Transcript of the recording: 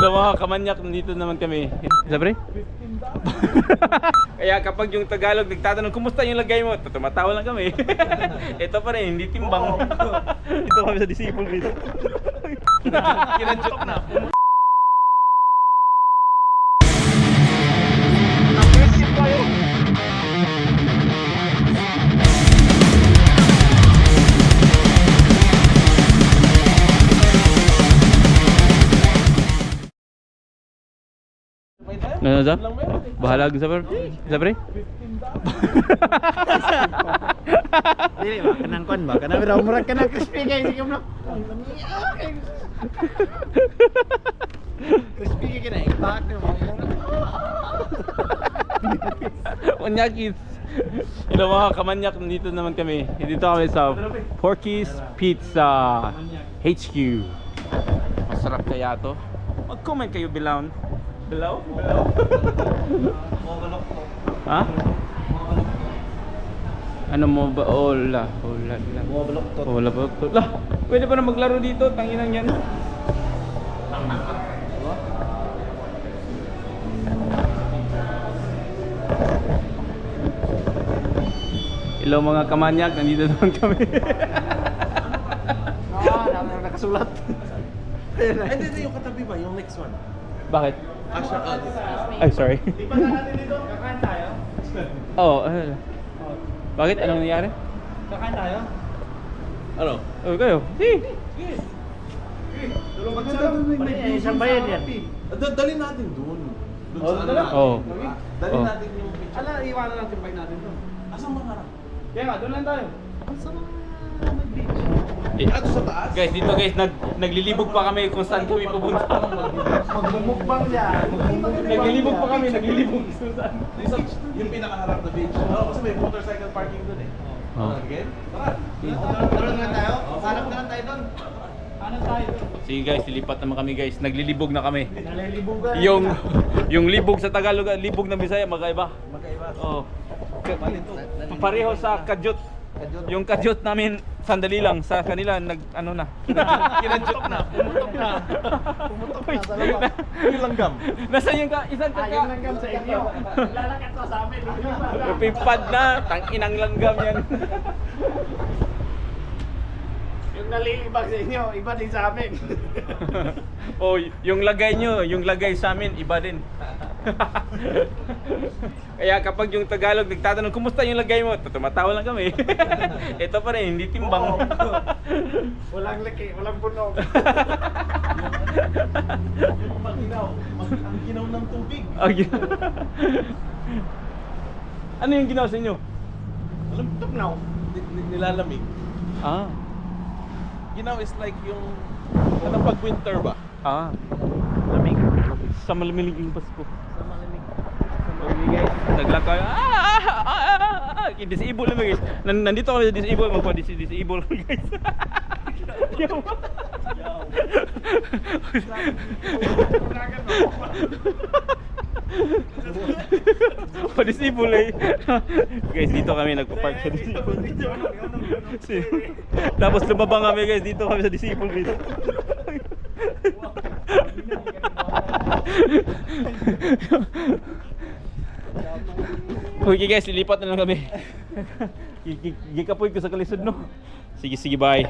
Hello mga kamanyak, nandito naman kami. Sabre? Kaya kapag yung Tagalog nagtatanong, kumusta yung lagay mo? Tumatawa lang kami. Ito pa rin, hindi timbang. Ito kami sa disciple dito. Kinadjok na. Ano sa? Bahala ka sabar. Sabre? Dili ba kanang kon ba? Kanang raw murag kanang crispy guys, sige mo. Crispy kay na impact mo. Onyakis. Hello mga kamanyak, nandito naman kami. Dito kami sa Porky's Pizza HQ. Masarap kaya to? Mag-comment kayo below. Below? Ha? Ano mo ba? Ola. Ola lang. Ola ba? Lah! Pwede pa na maglaro dito. Tanginang yan. Hello mga kamanyak, nandito naman kami. Nakasulat. Hindi, yung katabi ba? Yung next one. Bakit? Asha, Ay, sorry. Di ba natin dito? Kakain tayo? Oo. Bakit? Anong nangyari? Kakain tayo? ano? Oh, kayo. Hey! Tulong isang bayad yan. Dali natin dun. Dun sa ano dala? natin. Oo. Diba? Dali Oo. natin yung picture. Ala, iwanan natin bike natin doon. Asang mga harap? Kaya nga, doon lang tayo. Ato sa taas? Guys, dito guys, naglilibog pa kami kung saan kami pupunta. Magmumukbang yan. Naglilibog pa kami, naglilibog. Yung pinakaharap na beach. Oo, kasi may motorcycle parking dun eh. Oo. Again? Tara. Doon lang tayo? Hanap na lang tayo doon. Hanap tayo doon. Sige guys, lilipat naman kami guys. Naglilibog na kami. Nalilibugan. Yung libog sa Tagalog, libog ng Bisaya, magkaiba. Magkaiba. Oo. Pareho sa kadyot. Yung kadyot namin, sandali lang. Sa kanila, ano na. Kinadjot na. Pumutok na. Pumutok na sa labas. Yung langgam. Nasaan yung isang Ayun kaka? lang kam sa inyo. Lalakat to sa amin. Pipad na. Tang-inang langgam yan. Yung nalilibag sa inyo, iba din sa amin. Oh, yung lagay nyo, yung lagay sa amin, iba din. Kaya kapag yung Tagalog nagtatanong, kumusta yung lagay mo? Tumatawa lang kami. Ito pa rin, hindi timbang. Walang laki, walang punog. Yung paginaw. Ang ginaw ng tubig. Ano yung ginawa sa inyo? Alam mo, tugnaw. Nilalamig. Ah. Ginaw is like yung ano pag winter ba? Ah. Lamig. Sa malamilig yung Pasko. Sa malamig. Okay guys, naglakay. Disable naman guys. Nandito kami sa disable, magpa-disable guys. Pa-disable eh. Guys, dito kami nagpa-park sa disable. Tapos lumabang kami guys, dito kami sa disable dito. Okay guys, lilipat na lang kami. Gikapoy ko sa kalisod no. Sige, bye.